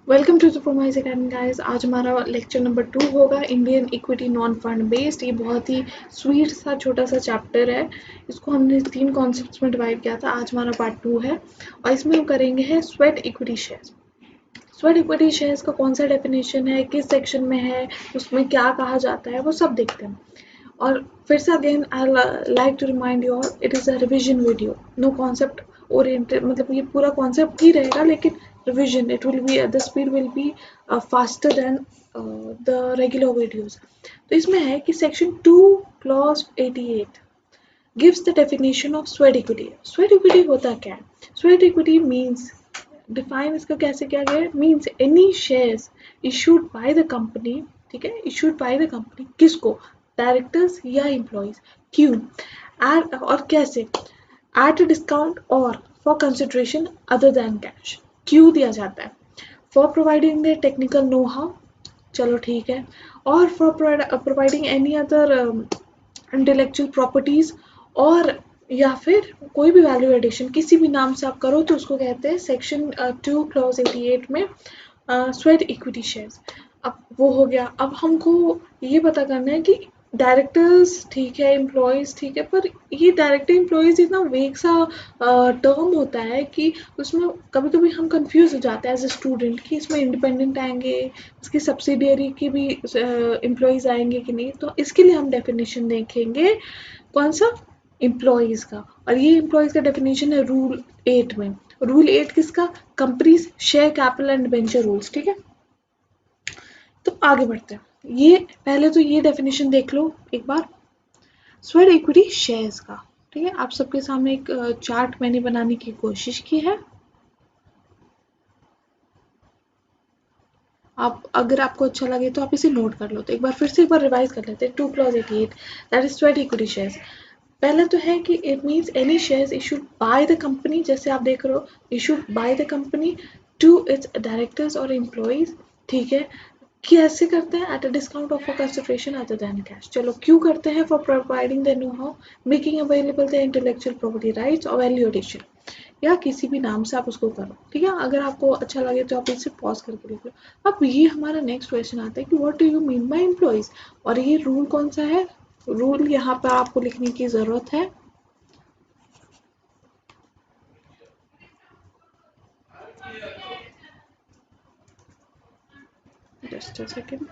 Welcome to the Promise Academy guys. आज हमारा lecture number 2 होगा Indian equity non fund based. ये बहुत ही स्वीट सा छोटा सा चैप्टर है। इसको हमने 3 कॉन्सेप्ट्स में डिवाइड किया था। आज हमारा पार्ट 2 है और इसमें हम करेंगे है sweat equity shares. Sweat equity shares का कौन सा डेफिनेशन है, किस सेक्शन में है, उसमें क्या कहा जाता है, वो सब देखते हैं। और फिर से again I like to remind you all, it is a revision video, no concept oriented. मतलब ये पूरा कॉन्सेप्ट ही रहेगा, लेकिन revision, it will be, the speed will be faster than the regular videos. तो इसमें है कि section 2 clause 88 gives the definition of sweat equity. Sweat equity होता क्या है? स्वेट इक्विटी मीन्स, डिफाइन इसका कैसे किया गया है, means any shares issued by the company. ठीक है, इशूड बाय द कंपनी किसको? डायरेक्टर्स या एम्प्लॉइज। क्यों और कैसे? एट अ डिस्काउंट और for consideration other than cash. क्यों दिया जाता है? For providing the technical know how, चलो ठीक है, और for providing any other intellectual properties, और या फिर कोई भी वैल्यू एडिशन किसी भी नाम से आप करो तो उसको कहते हैं सेक्शन 2 क्लॉज 88 में स्वेट इक्विटी शेयर्स। अब वो हो गया। अब हमको ये पता करना है कि डायरेक्टर्स ठीक है, एम्प्लॉयज़ ठीक है, पर ये डायरेक्टर एम्प्लॉयज़ इतना वेग सा टर्म होता है कि उसमें कभी कभी हम कंफ्यूज हो जाते हैं एज ए स्टूडेंट कि इसमें इंडिपेंडेंट आएंगे, इसकी सब्सिडियरी के भी एम्प्लॉयज़ आएंगे कि नहीं। तो इसके लिए हम डेफिनेशन देखेंगे कौन सा, एम्प्लॉयज़ का। और ये एम्प्लॉयज़ का डेफिनेशन है रूल 8 में। रूल 8 किसका? Companies share capital and venture rules. ठीक है, तो आगे बढ़ते हैं। ये पहले तो ये डेफिनेशन देख लो एक बार, स्वेट इक्विटी शेयर्स का। ठीक है, आप सबके सामने एक चार्ट मैंने बनाने की कोशिश की है। आप अगर आपको अच्छा लगे तो आप इसे नोट कर लो। तो एक बार फिर से एक बार रिवाइज कर लेते हैं। 2 clause 88 that is sweat equity shares. पहला तो है कि it means any shares issued by the company, जैसे आप देख रहे हो, issued by the company to its directors और एम्प्लॉयज। ठीक है, कैसे करते हैं? At a discount of consideration other than cash. चलो क्यों करते हैं? For providing the know how, making available the intellectual property rights और वैल्यू एडिशन, या किसी भी नाम से आप उसको करो। ठीक है, अगर आपको अच्छा लगे तो आप इसे पॉज करके देख लो। अब ये हमारा नेक्स्ट क्वेश्चन आता है कि what do you mean by employees, और ये रूल कौन सा है? रूल यहाँ पर आपको लिखने की जरूरत है। Just a second.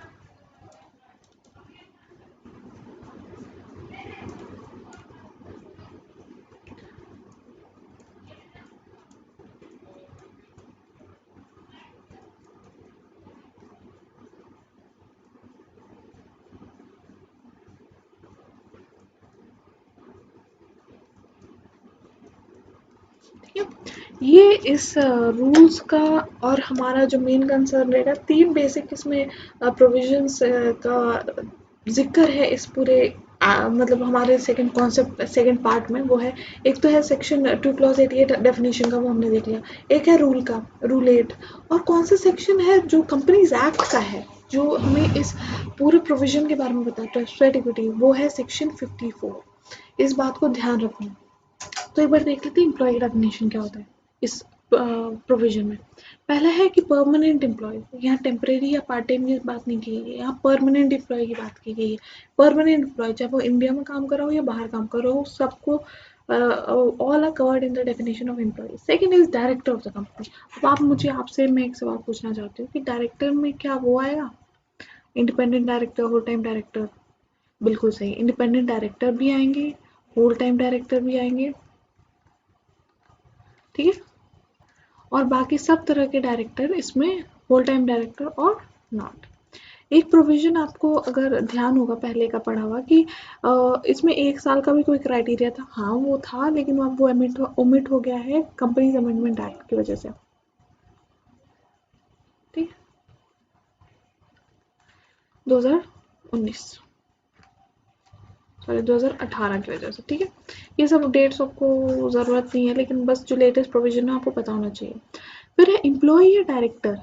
ठीक है, ये इस रूल्स का और हमारा जो मेन कंसर्न रहेगा, 3 बेसिक इसमें प्रोविजंस का जिक्र है इस पूरे मतलब हमारे सेकंड कॉन्सेप्ट सेकंड पार्ट में। वो है, एक तो है सेक्शन 2 क्लॉज 88 डेफिनेशन का, वो हमने देख लिया। एक है रूल का, रूल 8। और कौन सा सेक्शन है जो कंपनीज एक्ट का है, जो हमें इस पूरे प्रोविजन के बारे में बताता है, स्वेट इक्विटी, वो है सेक्शन 54। इस बात को ध्यान रखना। तो एक बार देख लेते हैं एम्प्लॉय डेफिनेशन क्या होता है इस प्रोविजन में। पहला है कि परमानेंट एम्प्लॉय, यहाँ टेम्परेरी या पार्ट टाइम की बात नहीं की गई है, यहाँ परमानेंट एम्प्लॉय की बात की गई है। परमानेंट एम्प्लॉय चाहे वो इंडिया में काम कर रहा हो या बाहर काम कर रहा हो, सबको all are covered in the definition of employee. Second is director of the company. अब आप मुझे आपसे मैं एक सवाल पूछना चाहती हूँ कि डायरेक्टर में क्या वो आएगा? Independent director, whole time director? बिल्कुल सही, इंडिपेंडेंट डायरेक्टर भी आएंगे, होल टाइम डायरेक्टर भी आएंगे। ठीक है, और बाकी सब तरह के डायरेक्टर इसमें, होल टाइम डायरेक्टर और नॉट। एक प्रोविजन आपको अगर ध्यान होगा पहले का पढ़ा हुआ कि इसमें 1 साल का भी कोई क्राइटेरिया था। हाँ वो था, लेकिन अब वो ओमिट हो गया है कंपनीज अमेंडमेंट एक्ट की वजह से। ठीक, 2019 सॉरी 2018 की वजह से। ठीक है, ये सब डेट्स आपको ज़रूरत नहीं है, लेकिन बस जो लेटेस्ट प्रोविजन है आपको पता होना चाहिए। फिर है एम्प्लॉय या डायरेक्टर।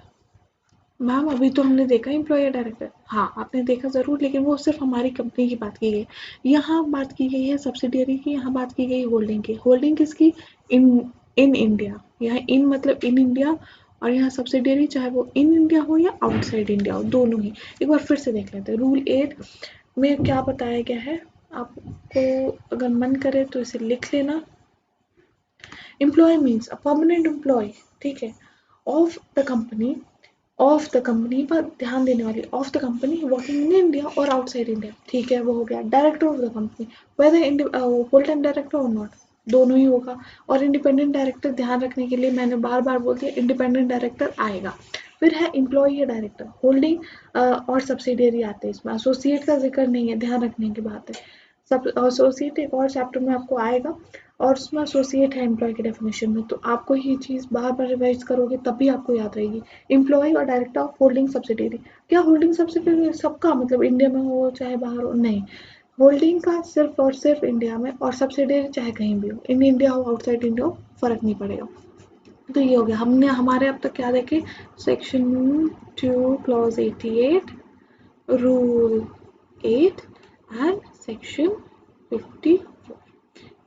मैम अभी तो हमने देखा एम्प्लॉयर डायरेक्टर, हाँ आपने देखा ज़रूर, लेकिन वो सिर्फ हमारी कंपनी की बात की गई। यहाँ बात की गई है सब्सिडियरी की, यहाँ बात की गई होल्डिंग की। होल्डिंग किसकी? इन इन इंडिया। यहाँ इन मतलब इन इंडिया, और यहाँ सब्सिडियरी चाहे वो इन इंडिया हो या आउटसाइड इंडिया हो, दोनों ही। एक बार फिर से देख लेते हैं रूल 8 में क्या बताया गया है। आपको अगर मन करे तो इसे लिख लेना। Employee means a permanent employee, ठीक है, of the company, of the company पर ध्यान देने वाली, of the company working in India और आउटसाइड इंडिया, ठीक है, वो हो गया। Director of the company, whether full time director और नॉट, दोनों ही होगा। और इंडिपेंडेंट डायरेक्टर ध्यान रखने के लिए मैंने बार बार बोल दिया, इंडिपेंडेंट डायरेक्टर आएगा। फिर है एम्प्लॉय या डायरेक्टर, होल्डिंग और सब्सिडियरी आते हैं इसमें, एसोसिएट का जिक्र नहीं है, ध्यान रखने की बात है। सब एसोसिएट एक और चैप्टर में आपको आएगा और उसमें एसोसिएट है एम्प्लॉय के डेफिनेशन में, तो आपको ये चीज़ बार बार रिवाइज करोगे तभी आपको याद रहेगी। एम्प्लॉय और डायरेक्टर ऑफ होल्डिंग सब्सिडियरी, क्या होल्डिंग सब्सिडियरी सबका मतलब इंडिया में हो चाहे बाहर हो, नहीं, होल्डिंग का सिर्फ और सिर्फ इंडिया में, और सब्सिडियरी चाहे कहीं भी हो, इन इंडिया हो आउटसाइड इंडिया हो, फर्क नहीं पड़ेगा। तो ये हो गया, हमने हमारे अब तक क्या देखे, section 2 clause 88, rule 8 and section 54,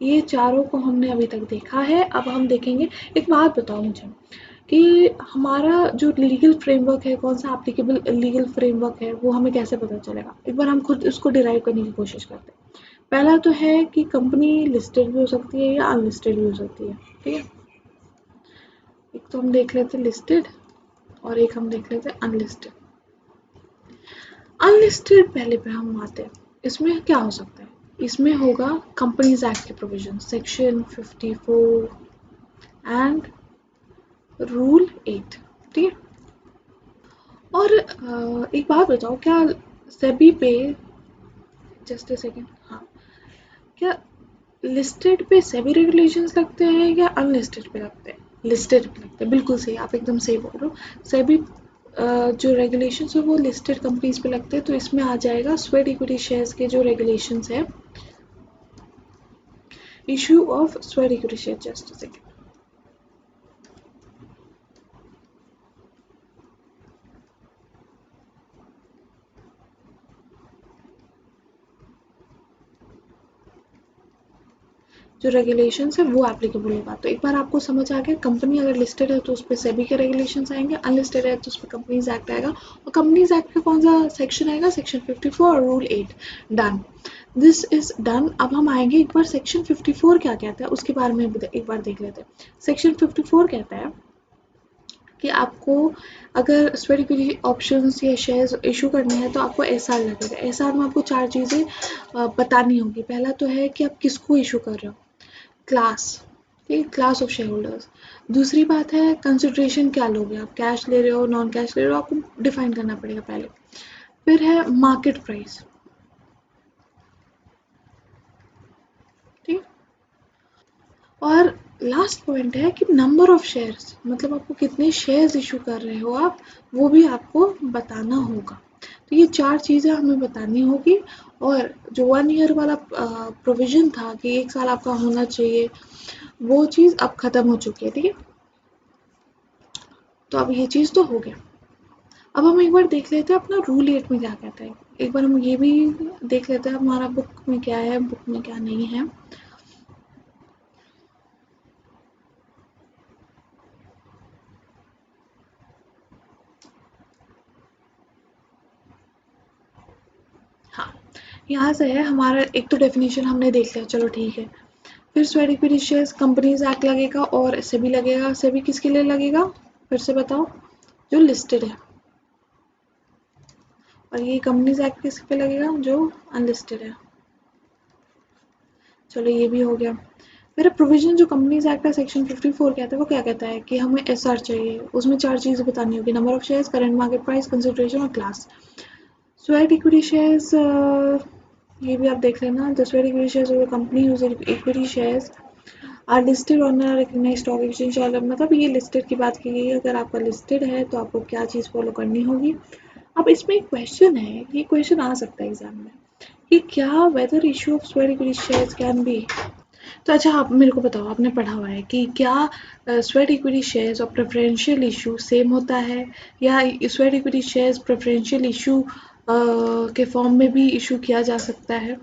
ये चारों को हमने अभी तक देखा है। अब हम देखेंगे, एक बात बताओ मुझे कि हमारा जो लीगल फ्रेमवर्क है, कौन सा एप्लीकेबल लीगल फ्रेमवर्क है, वो हमें कैसे पता चलेगा। एक बार हम खुद उसको डिराइव करने की कोशिश करते हैं। पहला तो है कि कंपनी लिस्टेड भी हो सकती है या अनलिस्टेड भी हो सकती है, ठीक है। एक तो हम देख लेते हैं लिस्टेड और एक हम देख लेते हैं अनलिस्टेड। अनलिस्टेड पहले पे हम आते हैं, इसमें क्या हो सकता है, इसमें होगा कंपनीज एक्ट के प्रोविजन, सेक्शन 54 एंड रूल 8, ठीक है। और एक बात बताओ, क्या सेबी पे, जस्ट अ सेकेंड, हाँ, क्या लिस्टेड पे सेबी रेगुलेशंस लगते हैं या अनलिस्टेड पे लगते हैं। लिस्टेड पे लगते हैं, बिल्कुल सही, आप एकदम सही बोल रहे हो। सेबी जो रेगुलेशंस है वो लिस्टेड कंपनीज पे लगते हैं, तो इसमें आ जाएगा स्वेट इक्विटी शेयर्स के जो रेगुलेशंस है, issue of sweat equity share, just a second. जो रेगुलेशंस है वो एप्लीकेबल होगा। तो एक बार आपको समझ आ गया, कंपनी अगर लिस्टेड है तो उस पर सेबी के रेगुलेशंस आएंगे, अनलिस्टेड है तो उस पर कंपनीज एक्ट आएगा। और कंपनीज एक्ट का कौन सा सेक्शन आएगा, सेक्शन 54 और rule 8, done, this is done. अब हम आएंगे एक बार सेक्शन 54 क्या कहता है उसके बारे में एक बार देख लेते हैं। सेक्शन 54 कहता है कि आपको अगर स्वेट इक्विटी ऑप्शंस या शेयर्स इशू करने हैं तो आपको एसआर लगेगा। एसआर में आपको चार चीज़ें बतानी होगी। पहला तो है कि आप किसको इशू कर रहे हो, क्लास, ठीक, क्लास ऑफ शेयर होल्डर्स। दूसरी बात है कंसिडरेशन क्या लोगे आप, कैश ले रहे हो नॉन कैश ले रहे हो, आपको डिफाइन करना पड़ेगा पहले। फिर है मार्केट प्राइस, ठीक। और लास्ट पॉइंट है कि नंबर ऑफ शेयर्स, मतलब आपको कितने शेयर्स इशू कर रहे हो आप, वो भी आपको बताना होगा। तो ये चार चीज़ें हमें बतानी होगी। और जो 1 ईयर वाला प्रोविजन था कि 1 साल आपका होना चाहिए, वो चीज़ अब ख़त्म हो चुकी है, ठीक है। तो अब ये चीज़ तो हो गया। अब हम एक बार देख लेते हैं अपना रूल 8 में क्या कहता है। एक बार हम ये भी देख लेते हैं हमारा बुक में क्या है, बुक में क्या नहीं है। हाँ, यहाँ से है हमारा, एक तो डेफिनेशन हमने देख लिया, चलो ठीक है। फिर sweat equity shares companies act लगेगा और सेबी लगेगा। सेबी किसके लिए लगेगा, फिर से बताओ, जो लिस्टेड है। और ये कंपनीज एक्ट किस पे लगेगा, जो अनलिस्टेड है। चलो ये भी हो गया। मेरा प्रोविजन जो कंपनीज एक्ट का सेक्शन 54 कहता है, वो क्या कहता है कि हमें एसआर चाहिए। उसमें चार चीज़ें बतानी होगी, number of shares, current market price, consideration और क्लास। स्वेट इक्विटी शेयर्स, ये भी आप देख लेना, the sweat equity shares of the company whose equity shares are listed on recognize stock exchange, और मतलब ये लिस्टेड की बात की गई है। अगर आपका लिस्टेड है तो आपको क्या चीज़ फॉलो करनी होगी। अब इसमें एक क्वेश्चन है, ये क्वेश्चन आ सकता है एग्जाम में, कि क्या whether issue of sweat equity shares can be. तो अच्छा आप मेरे को बताओ, आपने पढ़ा हुआ है कि क्या स्वेट इक्विटी शेयर्स और प्रेफरेंशियल इशू सेम होता है, या sweat equity shares preferential issue के फॉर्म में भी इशू किया जा सकता है।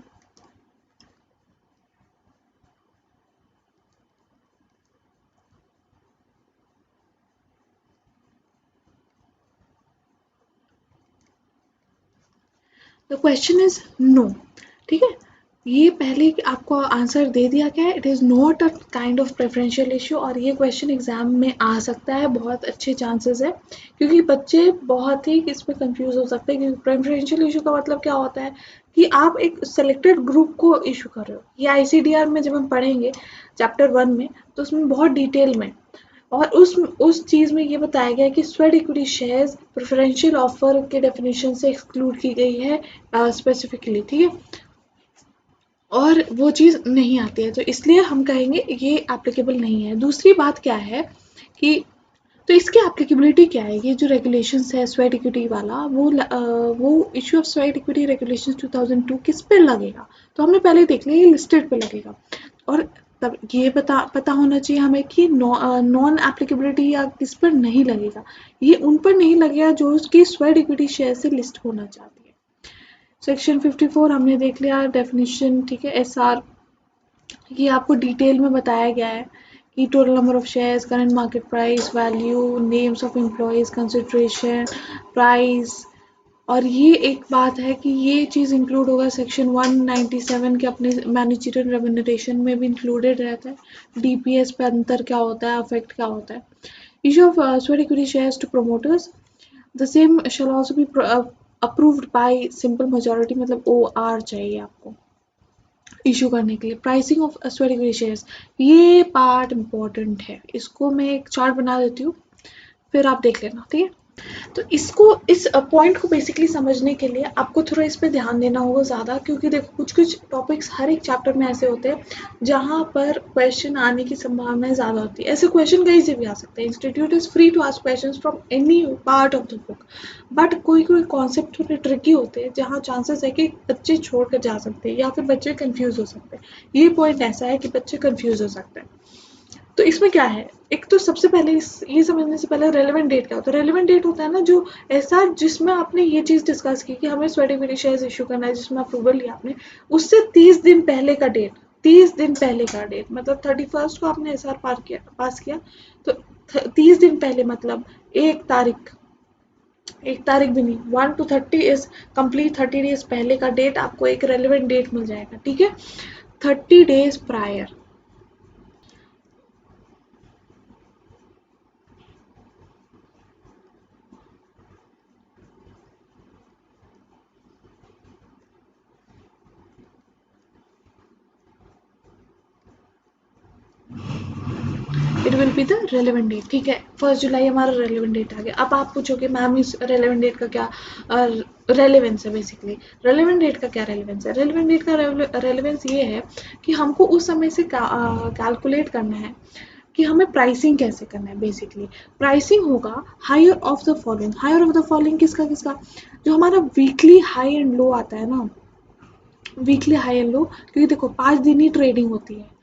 The question is no. ठीक है, ये पहले आपको आंसर दे दिया गया है, it is not a kind of preferential issue. और ये क्वेश्चन एग्जाम में आ सकता है, बहुत अच्छे चांसेस है, क्योंकि बच्चे बहुत ही इसमें कंफ्यूज हो सकते हैं। क्योंकि प्रेफरेंशियल इशू का मतलब क्या होता है कि आप एक सिलेक्टेड ग्रुप को इशू कर रहे हो। ये ICDR में जब हम पढ़ेंगे चैप्टर 1 में, तो उसमें बहुत डिटेल में और उस चीज़ में ये बताया गया है कि sweat equity shares preferential offer के डेफिनेशन से एक्सक्लूड की गई है स्पेसिफिकली। ठीक है, और वो चीज़ नहीं आती है, तो इसलिए हम कहेंगे ये एप्लीकेबल नहीं है। दूसरी बात क्या है कि तो इसकी एप्लीकेबिलिटी क्या है, ये जो रेगुलेशंस है स्वेट इक्विटी वाला, वो issue of sweat equity regulations 2002 किस पे लगेगा, तो हमने पहले देख लिया ये लिस्टेड पे लगेगा। और तब ये पता होना चाहिए हमें कि नॉन एप्लीकेबिलिटी या किस पर नहीं लगेगा। ये उन पर नहीं लगेगा जो उसकी स्वेट इक्विटी शेयर से लिस्ट होना चाहती है। सेक्शन 54 हमने देख लिया डेफिनेशन। ठीक है, SR ये आपको डिटेल में बताया गया है कि total number of shares, current market price, value, names of employees, consideration, price. और ये एक बात है कि ये चीज़ इंक्लूड होगा सेक्शन 197 के अपने मैनेजरियल रेम्यूनरेशन में भी इंक्लूडेड रहता है। DPS पे अंतर क्या होता है, अफेक्ट क्या होता है। Issue of sweat equity shares to promoters, the same shall also be approved by simple majority, मतलब OR चाहिए आपको इशू करने के लिए। Pricing of sweat equity shares, ये पार्ट इम्पोर्टेंट है, इसको मैं एक चार्ट बना देती हूँ, फिर आप देख लेना। ठीक है, तो इसको इस पॉइंट को बेसिकली समझने के लिए आपको थोड़ा इस पे ध्यान देना होगा ज़्यादा, क्योंकि देखो कुछ कुछ टॉपिक्स हर एक चैप्टर में ऐसे होते हैं जहाँ पर क्वेश्चन आने की संभावनाएं ज़्यादा होती है। ऐसे क्वेश्चन कहीं से भी आ सकते हैं। Institute is free to ask question from any part of the book, but कोई कोई कॉन्सेप्ट थोड़े ट्रिकी होते हैं जहाँ चांसेस है कि बच्चे छोड़ कर जा सकते हैं या फिर बच्चे कन्फ्यूज़ हो सकते हैं। ये पॉइंट ऐसा है कि बच्चे कन्फ्यूज़ हो सकते हैं। तो इसमें क्या है, एक तो सबसे पहले ये समझने से पहले रेलेवेंट डेट क्या होता है। रेलेवेंट डेट होता है ना जो ऐसा जिसमें आपने ये चीज़ डिस्कस की कि हमें स्वेट इक्विटी शेयर्स इशू करना है, जिसमें अप्रूवल लिया आपने, उससे 30 दिन पहले का डेट। 30 दिन पहले का डेट मतलब 31 को आपने SR पास किया, तो 30 दिन पहले मतलब 1 तारीख, 1 तारीख भी नहीं, 1 to 30 इज कंप्लीट 30 डेज पहले का डेट आपको एक रेलिवेंट डेट मिल जाएगा। ठीक है, 30 days prior. It will be the relevant date. ठीक है, 1 जुलाई हमारा रेलिवेंट डेट आ गया। अब आप पूछोगे मैम इस रेलिवेंट डेट का क्या रेलिवेंस है। बेसिकली रेलिवेंट डेट का क्या रेलिवेंस है, रेलिवेंट डेट का रेलिवेंस ये है कि हमको उस समय से कैलकुलेट करना है कि हमें प्राइसिंग कैसे करना है। बेसिकली प्राइसिंग होगा higher of the following. Higher of the following किसका किसका, जो हमारा वीकली हाई एंड लो आता है ना, वीकली हाई एंड लो, क्योंकि देखो 5 दिन ही ट्रेडिंग होती है,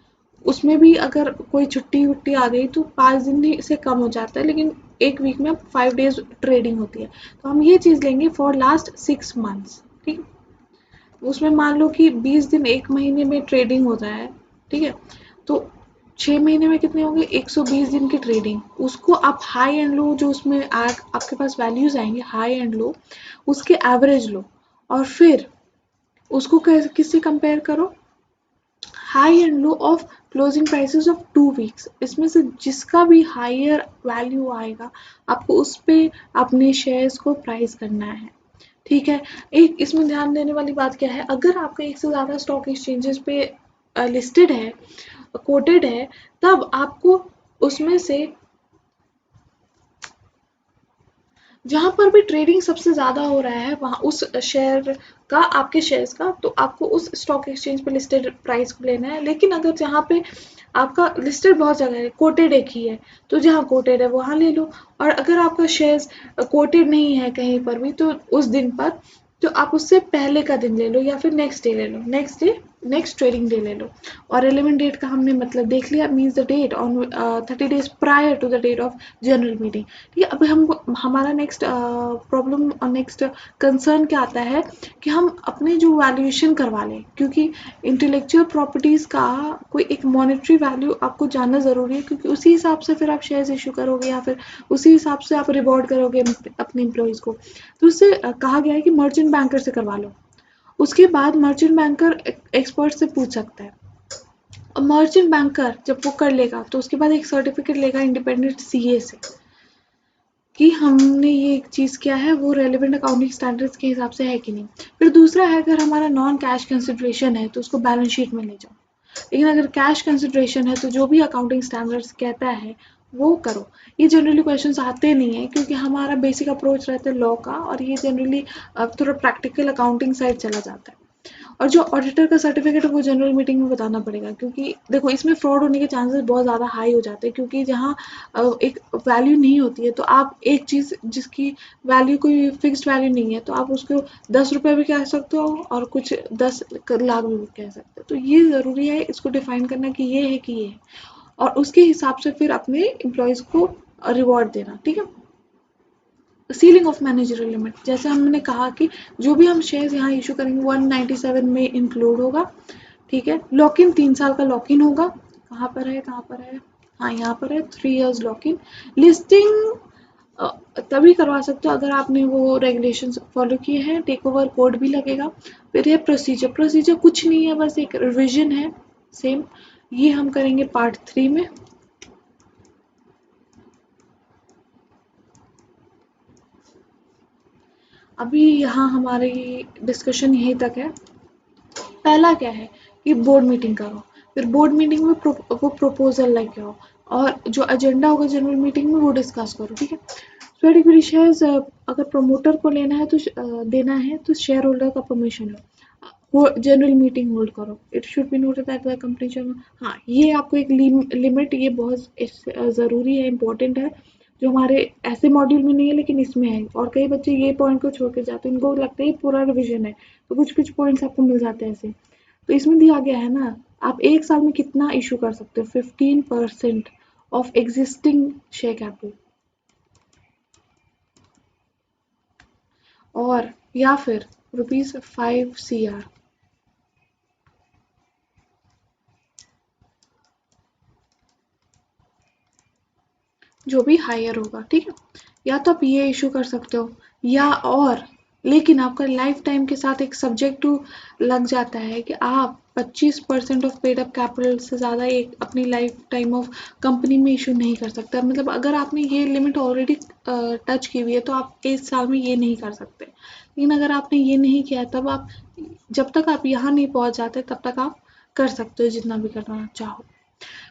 उसमें भी अगर कोई छुट्टी वुट्टी आ गई तो 5 दिन ही से कम हो जाता है, लेकिन एक वीक में 5 डेज ट्रेडिंग होती है। तो हम ये चीज़ लेंगे फॉर लास्ट 6 मंथ्स। ठीक है, उसमें मान लो कि 20 दिन एक महीने में ट्रेडिंग होता है। ठीक है, तो 6 महीने में कितने होंगे, 120 दिन की ट्रेडिंग। उसको आप हाई एंड लो जो उसमें आपके पास वैल्यूज आएंगे हाई एंड लो, उसके एवरेज लो, और फिर उसको किससे कंपेयर करो, high and low of closing prices of 2 weeks. इसमें से जिसका भी हायर वैल्यू आएगा आपको उस पे अपने शेयर्स को प्राइस करना है। ठीक है, एक इसमें ध्यान देने वाली बात क्या है, अगर आपका एक से ज़्यादा स्टॉक एक्सचेंजेस पे लिस्टेड है, कोटेड है, तब आपको उसमें से जहाँ पर भी ट्रेडिंग सबसे ज़्यादा हो रहा है वहाँ उस शेयर का, आपके शेयर्स का, तो आपको उस स्टॉक एक्सचेंज पे लिस्टेड प्राइस को लेना है। लेकिन अगर जहाँ पे आपका लिस्टेड बहुत जगह है, कोटेड एक ही है, तो जहाँ कोटेड है वहाँ ले लो। और अगर आपका शेयर्स कोटेड नहीं है कहीं पर भी, तो उस दिन पर तो आप उससे पहले का दिन ले लो या फिर नेक्स्ट डे ले लो, नेक्स्ट ट्रेडिंग डे ले लो। और रेलेवेंट डेट का हमने मतलब देख लिया, means the date on 30 days prior to the date of general meeting. ठीक है, अभी हमको हमारा नेक्स्ट प्रॉब्लम और नेक्स्ट कंसर्न क्या आता है कि हम अपने जो वैल्यूएशन करवा लें, क्योंकि इंटेलेक्चुअल प्रॉपर्टीज़ का कोई एक मॉनेटरी वैल्यू आपको जानना ज़रूरी है, क्योंकि उसी हिसाब से फिर आप शेयर्स इशू करोगे या फिर उसी हिसाब से आप रिवॉर्ड करोगे अपने एम्प्लॉयज़ को। तो उससे कहा गया है कि मर्चेंट बैंकर से करवा लो। उसके बाद मर्चेंट बैंकर एक्सपर्ट से पूछ सकता है। और मर्चेंट बैंकर जब वो कर लेगा तो उसके बाद एक सर्टिफिकेट लेगा इंडिपेंडेंट सीए से कि हमने ये एक चीज़ किया है वो रेलिवेंट अकाउंटिंग स्टैंडर्ड्स के हिसाब से है कि नहीं। फिर दूसरा है, अगर हमारा नॉन कैश कंसिडरेशन है तो उसको बैलेंस शीट में ले जाओ। लेकिन अगर कैश कंसिडरेशन है तो जो भी अकाउंटिंग स्टैंडर्ड्स कहता है वो करो। ये जनरली क्वेश्चंस आते नहीं है क्योंकि हमारा बेसिक अप्रोच रहता है लॉ का, और ये जनरली थोड़ा प्रैक्टिकल अकाउंटिंग साइड चला जाता है। और जो ऑडिटर का सर्टिफिकेट है वो जनरल मीटिंग में बताना पड़ेगा, क्योंकि देखो इसमें फ्रॉड होने के चांसेस बहुत ज़्यादा हाई हो जाते हैं, क्योंकि जहाँ एक वैल्यू नहीं होती है तो आप एक चीज़ जिसकी वैल्यू कोई फिक्स्ड वैल्यू नहीं है तो आप उसको 10 रुपये भी कह सकते हो और कुछ 10 लाख भी कह सकते हो। तो ये ज़रूरी है इसको डिफाइन करना कि ये है कि ये है, और उसके हिसाब से फिर अपने एम्प्लॉयज़ को रिवॉर्ड देना। ठीक है। सीलिंग ऑफ मैनेजरियल लिमिट, जैसे हमने कहा कि जो भी हम शेयर्स यहाँ इशू करेंगे 197 में इंक्लूड होगा। ठीक है। लॉक इन 3 साल का लॉक इन होगा। कहाँ पर है, कहाँ पर है, हाँ यहाँ पर है, 3 years लॉक इन। लिस्टिंग तभी करवा सकते हो अगर आपने वो रेगुलेशंस फॉलो किए हैं। टेक ओवर कोड भी लगेगा। फिर ये प्रोसीजर, प्रोसीजर कुछ नहीं है, बस एक रिविजन है सेम। ये हम करेंगे पार्ट 3 में। अभी यहाँ हमारी डिस्कशन यहीं तक है। पहला क्या है कि बोर्ड मीटिंग करो, फिर बोर्ड मीटिंग में वो प्रपोजल लेके आओ, और जो एजेंडा होगा जनरल मीटिंग में वो डिस्कस करो। ठीक है। स्वेट इक्विटी शेयर्स अगर प्रमोटर को लेना है तो देना है तो शेयर होल्डर का परमिशन लो, वो जनरल मीटिंग होल्ड करो। It should be noted that the company चलो। हाँ, ये आपको एक लिमिट, ये बहुत ज़रूरी है, इंपॉर्टेंट है, जो हमारे ऐसे मॉड्यूल में नहीं है लेकिन इसमें है। और कई बच्चे ये पॉइंट को छोड़ के जाते हैं, इनको लगता है ये पूरा रिविजन है, तो कुछ कुछ पॉइंट्स आपको मिल जाते हैं ऐसे। तो इसमें दिया गया है ना, आप एक साल में कितना इशू कर सकते हो, 15% ऑफ एग्जिस्टिंग शेयर कैपिटल, और या फिर ₹5 CR, जो भी हायर होगा। ठीक है। या तो आप ये इशू कर सकते हो, या और लेकिन आपका लाइफ टाइम के साथ एक सब्जेक्ट टू लग जाता है कि आप 25% ऑफ पेड अप कैपिटल से ज़्यादा एक अपनी लाइफ टाइम ऑफ कंपनी में इशू नहीं कर सकते। मतलब अगर आपने ये लिमिट ऑलरेडी टच की हुई है तो आप इस साल में ये नहीं कर सकते। लेकिन अगर आपने ये नहीं किया तब आप, जब तक आप यहाँ नहीं पहुँच जाते तब तक आप कर सकते हो जितना भी करना चाहो।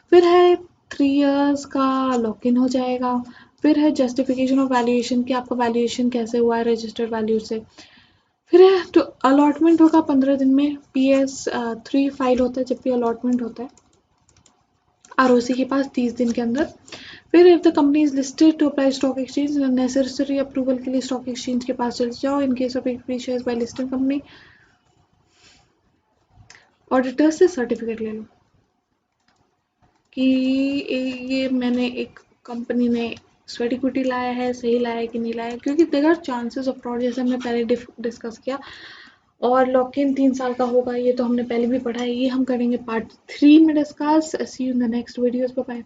फिर है 3 years का लॉक इन हो जाएगा। फिर है जस्टिफिकेशन ऑफ वैल्यूएशन कि आपका वैल्यूएशन कैसे हुआ है रजिस्टर्ड वैल्यू से। फिर है तो अलॉटमेंट होगा 15 दिन में। PS3 फाइल होता है जब भी अलॉटमेंट होता है ROC के पास 30 दिन के अंदर। फिर if the company is listed to apply stock exchange, necessary approval के लिए स्टॉक एक्सचेंज के पास चले जाओ। In case of equity shares by listed company, auditor से सर्टिफिकेट ले लो कि ये मैंने एक कंपनी ने स्वेट इक्विटी लाया है, सही लाया है कि नहीं लाया है, क्योंकि there are chances of fraud, जैसे हमने पहले डिस्कस किया। और लॉक इन 3 साल का होगा, ये तो हमने पहले भी पढ़ा है, ये हम करेंगे पार्ट 3 में discuss. See you in the next videos. Bye bye.